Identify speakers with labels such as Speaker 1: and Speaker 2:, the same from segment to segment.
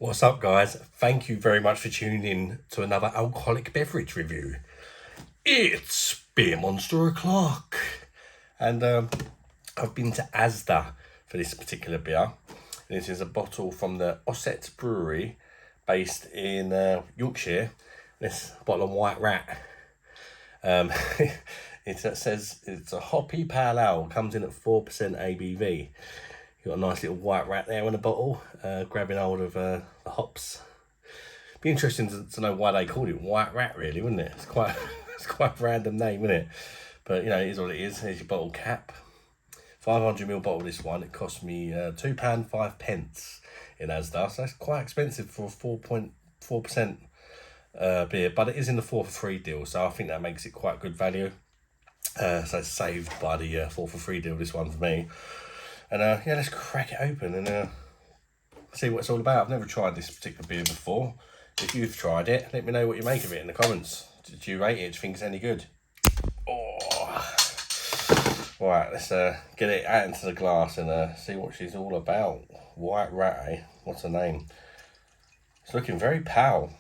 Speaker 1: What's up, guys? Thank you very much for tuning in to another alcoholic beverage review. It's Beer Monster o'clock, and I've been to Asda for this particular beer. This is a bottle from the Ossett brewery based in Yorkshire. This bottle of White Rat. It says it's a hoppy pale ale, comes in at 4% ABV. You've got a nice little White Rat there in the bottle, grabbing hold of the hops. Be interesting to know why they called it White Rat, really, wouldn't it? It's quite it's quite a random name, isn't it? But you know, it is what it is. Here's your bottle cap. 500ml bottle. This one. It cost me £2.05 in Asda, so that's quite expensive for a 4.4% beer. But it is in the 4 for 3 deal, so I think that makes it quite good value. So it's saved by the 4 for 3 deal. This one for me. And yeah, let's crack it open and see what it's all about. I've never tried this particular beer before. If you've tried it, let me know what you make of it in the comments. Did you rate it? Do you think it's any good? Oh, right. Let's get it out into the glass and see what she's all about. White Rat, eh? What's her name? It's looking very pale.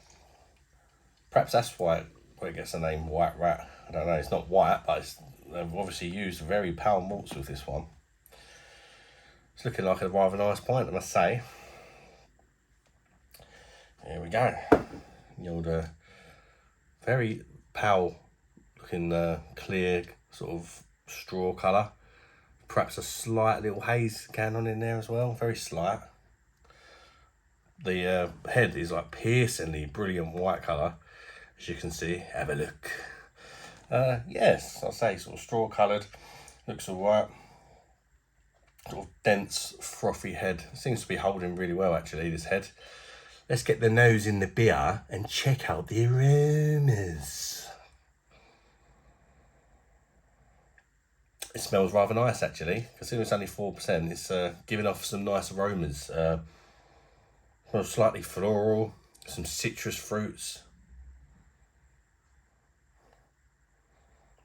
Speaker 1: Perhaps that's why it gets the name White Rat. I don't know. It's not white, but they've obviously used very pale malts with this one. It's looking like a rather nice pint, I must say. Here we go. The old, very pale looking clear sort of straw colour. Perhaps a slight little haze can on in there as well, very slight. The head is like piercingly brilliant white colour, as you can see. Have a look. Yes, I'll say sort of straw coloured, looks alright. Sort of dense, frothy head. Seems to be holding really well, actually, this head. Let's get the nose in the beer and check out the aromas. It smells rather nice, actually. Considering it's only 4%, it's giving off some nice aromas. Smells slightly floral, some citrus fruits.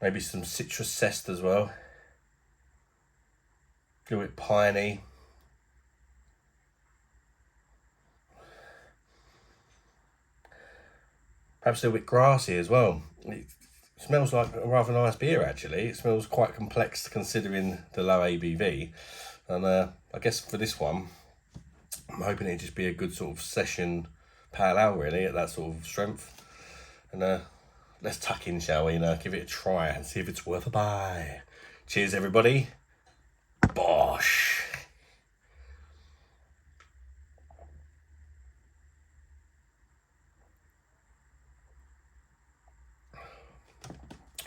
Speaker 1: Maybe some citrus zest as well. A little bit piney. Perhaps a little bit grassy as well. It smells like a rather nice beer, actually. It smells quite complex considering the low ABV. And I guess for this one, I'm hoping it'd just be a good sort of session pale ale, really, at that sort of strength. And let's tuck in, shall we, and give it a try and see if it's worth a buy. Cheers, everybody. Bosh.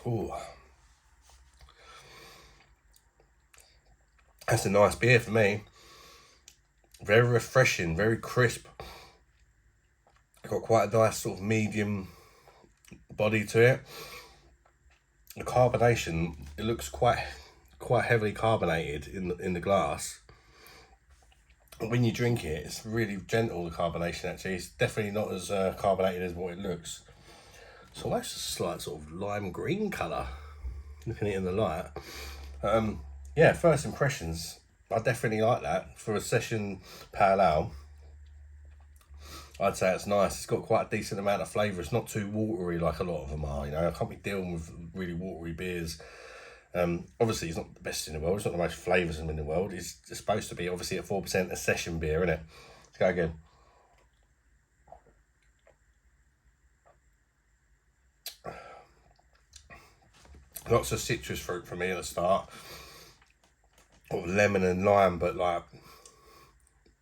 Speaker 1: Ooh. That's a nice beer for me. Very refreshing, very crisp. Got quite a nice sort of medium body to it. The carbonation, it looks quite heavily carbonated in the glass. When you drink it, it's really gentle, the carbonation, actually. It's definitely not as carbonated as what it looks. It's almost a slight sort of lime green colour, looking at it in the light. Yeah, first impressions, I definitely like that. For a session pale ale, I'd say it's nice. It's got quite a decent amount of flavour. It's not too watery like a lot of them are, you know. I can't be dealing with really watery beers. Obviously, it's not the best in the world. It's not the most flavoursome in the world. It's supposed to be, obviously, at 4% a session beer, isn't it? Let's go again. Lots of citrus fruit for me at the start. Or lemon and lime, but like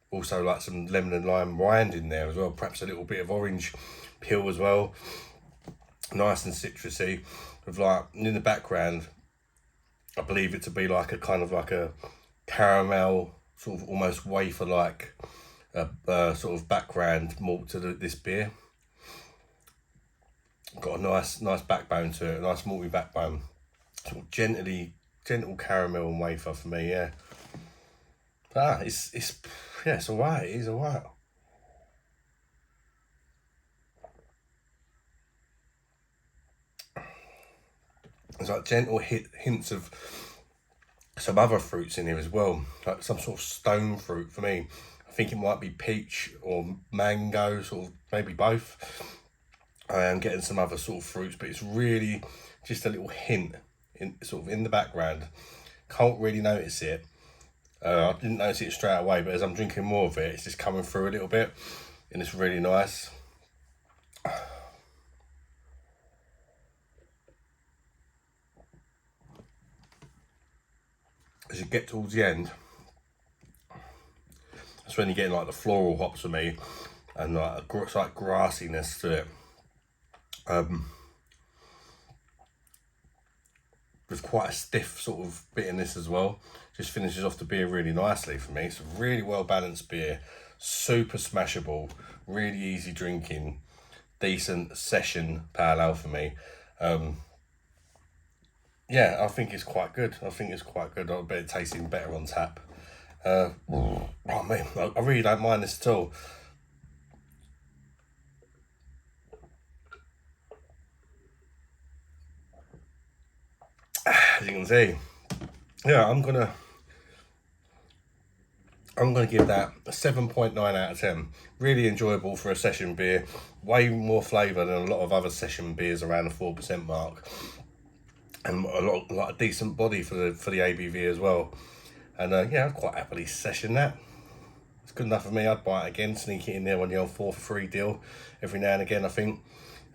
Speaker 1: also like some lemon and lime rind in there as well. Perhaps a little bit of orange peel as well. Nice and citrusy. With like in the background, I believe it to be like a kind of like a caramel sort of almost wafer like sort of background malt to this beer. Got a nice backbone to it, a nice malty backbone. Sort of gentle caramel and wafer for me, yeah. It's yeah, it's alright. It is alright. There's like gentle hints of some other fruits in here as well, like some sort of stone fruit for me. I think it might be peach or mango, sort of maybe both. I am getting some other sort of fruits, but it's really just a little hint in sort of in the background. Can't really notice it. I didn't notice it straight away, but as I'm drinking more of it, it's just coming through a little bit, and it's really nice. As you get towards the end, that's when you're getting like the floral hops for me, and like a slight grassiness to it. With quite a stiff sort of bitterness as well. Just finishes off the beer really nicely for me. It's a really well balanced beer, super smashable, really easy drinking, decent session pale ale for me. Yeah, I think it's quite good. I bet it tastes even better on tap. Oh man, I really don't mind this at all. As you can see, yeah, I'm gonna give that a 7.9 out of 10. Really enjoyable for a session beer. Way more flavour than a lot of other session beers around the 4% mark, and a lot of decent body for the ABV as well. And yeah, I'd quite happily session that. It's good enough for me. I'd buy it again, sneak it in there on the old 4 for 3 deal every now and again. I think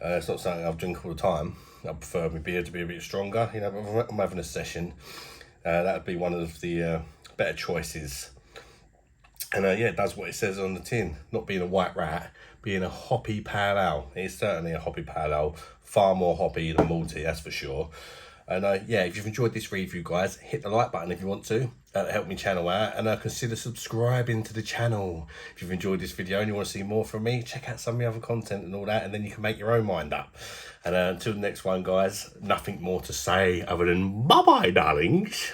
Speaker 1: it's not something I'll drink all the time. I prefer my beer to be a bit stronger. You know, but if I'm having a session, that would be one of the better choices. And yeah, it does what it says on the tin. Not being a white rat, being a hoppy pale ale. It's certainly a hoppy pale ale. Far more hoppy than malty, that's for sure. And yeah, if you've enjoyed this review, guys, hit the like button if you want to. Help me channel out, and consider subscribing to the channel. If you've enjoyed this video and you want to see more from me, check out some of the other content and all that, and then you can make your own mind up. And until the next one, guys, nothing more to say other than bye-bye, darlings.